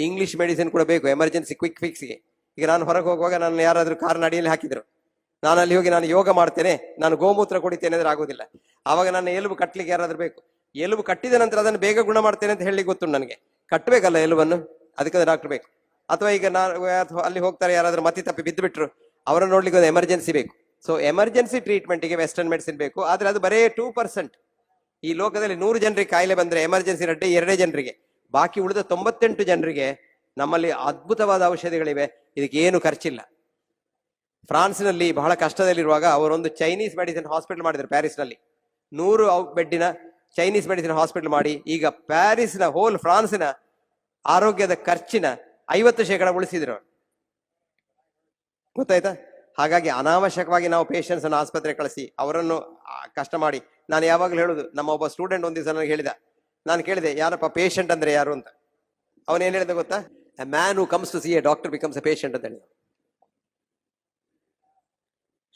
English medicine ಕೂಡ ಬೇಕು emergency quick ಫಿಕ್ಸ್ಗೆ. ಈಗ ನಾನು ಹೊರಗೆ ಹೋಗುವಾಗ ನನ್ನ ಯಾರಾದ್ರೂ ಕಾರಿನ ಅಡಿಯಲ್ಲಿ ಹಾಕಿದ್ರು, ನಾನು ಅಲ್ಲಿ ಹೋಗಿ ನಾನು ಯೋಗ ಮಾಡ್ತೇನೆ, ನಾನು ಗೋಮೂತ್ರ ಕುಡಿತೇನೆ ಅಂದ್ರೆ ಆಗೋದಿಲ್ಲ. ಆವಾಗ ನನ್ನ ಎಲುಬು ಕಟ್ಟಲಿಕ್ಕೆ ಯಾರಾದ್ರೂ ಬೇಕು. ಎಲುಬು ಕಟ್ಟಿದ ನಂತರ ಅದನ್ನು ಬೇಗ ಗುಣ ಮಾಡ್ತೇನೆ ಅಂತ ಹೇಳಿ ಗೊತ್ತುಂಟು ನನಗೆ. ಕಟ್ಟಬೇಕಲ್ಲ ಎಲುಬನ್ನು, ಅದಕ್ಕೆ ಡಾಕ್ಟರ್ ಬೇಕು. ಅಥವಾ ಈಗ ನಾನು ಅಲ್ಲಿ ಹೋಗ್ತಾರೆ ಯಾರಾದ್ರೂ ಮತಿ ತಪ್ಪಿ ಬಿದ್ದು ಬಿಟ್ರು, ಅವರನ್ನು ನೋಡ್ಲಿಕ್ಕೆ ಒಂದು ಎಮರ್ಜೆನ್ಸಿ ಬೇಕು. ಸೊ ಎಮರ್ಜೆನ್ಸಿ ಟ್ರೀಟ್ಮೆಂಟ್ಗೆ ವೆಸ್ಟರ್ನ್ ಮೆಡಿಸಿನ್ ಬೇಕು. ಆದ್ರೆ ಅದು ಬರೇ 2%. ಈ ಲೋಕದಲ್ಲಿ 100 ಜನರಿಗೆ ಕಾಯಿಲೆ ಬಂದ್ರೆ ಎಮರ್ಜೆನ್ಸಿ ರಡ್ಡೆ 2 ಜನರಿಗೆ, ಬಾಕಿ ಉಳಿದ 98 ಜನರಿಗೆ ನಮ್ಮಲ್ಲಿ ಅದ್ಭುತವಾದ ಔಷಧಿಗಳಿವೆ. ಇದಕ್ಕೆ ಏನು ಖರ್ಚಿಲ್ಲ. ಫ್ರಾನ್ಸ್ನಲ್ಲಿ ಬಹಳ ಕಷ್ಟದಲ್ಲಿರುವಾಗ ಅವರೊಂದು ಚೈನೀಸ್ ಮೆಡಿಸಿನ್ ಹಾಸ್ಪಿಟಲ್ ಮಾಡಿದ್ರು ಪ್ಯಾರಿಸ್ನಲ್ಲಿ. 100 ಬೆಡ್ಡಿನ ಚೈನೀಸ್ ಮೆಡಿಸಿನ್ ಹಾಸ್ಪಿಟಲ್ ಮಾಡಿ ಈಗ ಪ್ಯಾರಿಸ್ನ ಹೋಲ್ ಫ್ರಾನ್ಸಿನ ಆರೋಗ್ಯದ ಖರ್ಚಿನ 50% ಉಳಿಸಿದ್ರು. ಗೊತ್ತಾಯ್ತಾ? ಹಾಗಾಗಿ ಅನಾವಶ್ಯಕವಾಗಿ ನಾವು ಪೇಷಂಟ್ಸ್ ಅನ್ನು ಆಸ್ಪತ್ರೆ ಕಳಿಸಿ ಅವರನ್ನು ಕಷ್ಟ ಮಾಡಿ. ನಾನು ಯಾವಾಗಲೂ ಹೇಳುದು, ನಮ್ಮ ಒಬ್ಬ ಸ್ಟೂಡೆಂಟ್ ಒಂದ್ ದಿವಸ ನನಗೆ ಹೇಳಿದ, ನಾನು ಕೇಳಿದೆ ಯಾರಪ್ಪ ಪೇಷಂಟ್ ಅಂದ್ರೆ ಯಾರು ಅಂತ. ಅವನೇನ್ ಹೇಳಿದ ಗೊತ್ತಾ? A man who comes to see a doctor becomes a patient ಅಂತ ಹೇಳಿದ.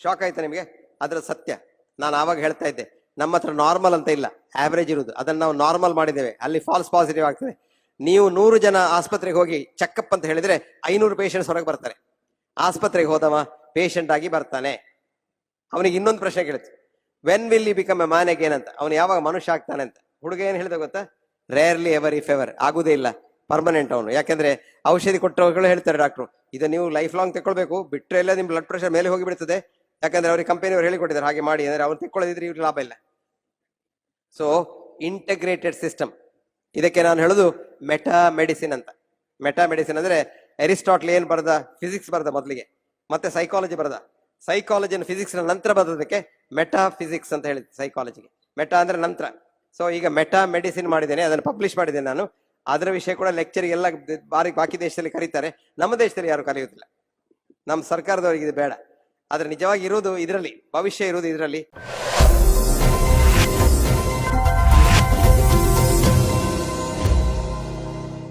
ಶಾಕ್ ಆಯ್ತಾ ನಿಮಗೆ? ಅದ್ರ ಸತ್ಯ. ನಾನು ಆವಾಗ ಹೇಳ್ತಾ ಇದ್ದೆ, ನಮ್ಮ ಹತ್ರ ನಾರ್ಮಲ್ ಅಂತ ಇಲ್ಲ, ಆವರೇಜ್ ಇರುವುದು. ಅದನ್ನ ನಾವು ನಾರ್ಮಲ್ ಮಾಡಿದ್ದೇವೆ, ಅಲ್ಲಿ ಫಾಲ್ಸ್ ಪಾಸಿಟಿವ್ ಆಗ್ತದೆ. ನೀವು 100 ಜನ ಆಸ್ಪತ್ರೆಗೆ ಹೋಗಿ ಚೆಕಪ್ ಅಂತ ಹೇಳಿದ್ರೆ 500 ಪೇಷಂಟ್ಸ್ ಹೊರಗೆ ಬರ್ತಾರೆ. ಆಸ್ಪತ್ರೆಗೆ ಹೋದವ ಪೇಷಂಟ್ ಆಗಿ ಬರ್ತಾನೆ. ಅವನಿಗೆ ಇನ್ನೊಂದು ಪ್ರಶ್ನೆ ಕೇಳುತ್ತೆ, when will you become a man again ಅಂತ. ಅವನು ಯಾವಾಗ ಮನುಷ್ಯ ಆಗ್ತಾನೆ ಅಂತ. ಹುಡುಗ ಏನ್ ಹೇಳಿದ ಗೊತ್ತಾ? Rarely ever if ever. ಆಗುದೇ ಇಲ್ಲ, ಪರ್ಮನೆಂಟ್ ಅವನು. ಯಾಕೆಂದ್ರೆ ಔಷಧಿ ಕೊಟ್ಟವರು ಹೇಳ್ತಾರೆ ಡಾಕ್ಟ್ರು, ಇದು ನೀವು ಲೈಫ್ ಲಾಂಗ್ ತಗೊಳ್ಬೇಕು, ಬಿಟ್ಟರೆ ಎಲ್ಲ ನಿಮ್ ಬ್ಲಡ್ ಪ್ರೆಷರ್ ಮೇಲೆ ಹೋಗಿ ಬಿಡ್ತದೆ. ಯಾಕಂದ್ರೆ ಅವ್ರಿಗೆ ಕಂಪನಿಯವರು ಹೇಳಿಕೊಟ್ಟಿದ್ದಾರೆ ಹಾಗೆ ಮಾಡಿ, ಅಂದ್ರೆ ಅವ್ರು ತೆಕ್ಕೊಳ್ಳೋದಿದ್ರೆ ಇವ್ರಿಗೆ ಲಾಭ ಇಲ್ಲ. So integrated system. ಇದಕ್ಕೆ ನಾನು ಹೇಳುದು ಮೆಟಾ ಮೆಡಿಸಿನ್ ಅಂತ. ಮೆಟಾ ಮೆಡಿಸಿನ್ ಅಂದ್ರೆ ಅರಿಸ್ಟಾಟ್ಲ್ ಏನ್ ಬರದ, ಫಿಸಿಕ್ಸ್ ಬರದ ಮೊದಲಿಗೆ, ಮತ್ತೆ ಸೈಕಾಲಜಿ ಬರದ. ಸೈಕಾಲಜಿ ಫಿಸಿಕ್ಸ್ ನಂತರ ಬರೋದಕ್ಕೆ ಮೆಟಾ ಫಿಸಿಕ್ಸ್ ಅಂತ ಹೇಳಿದ್ದೆ ಸೈಕಾಲಜಿಗೆ. ಮೆಟಾ ಅಂದ್ರೆ ನಂತರ. ಸೊ ಈಗ ಮೆಟಾ ಮೆಡಿಸಿನ್ ಮಾಡಿದ್ದೇನೆ, ಅದನ್ನು ಪಬ್ಲಿಷ್ ಮಾಡಿದ್ದೇನೆ ನಾನು. ಅದರ ವಿಷಯ ಕೂಡ ಲೆಕ್ಚರ್ ಎಲ್ಲ ಬಾಕಿ ದೇಶದಲ್ಲಿ ಕರೀತಾರೆ, ನಮ್ಮ ದೇಶದಲ್ಲಿ ಯಾರು ಕರೆಯುವುದಿಲ್ಲ. ನಮ್ಮ ಸರ್ಕಾರದವರಿಗೆ ಇದು ಬೇಡ. ಆದ್ರೆ ನಿಜವಾಗಿ ಇರುವುದು ಇದರಲ್ಲಿ, ಭವಿಷ್ಯ ಇರುವುದು ಇದರಲ್ಲಿ.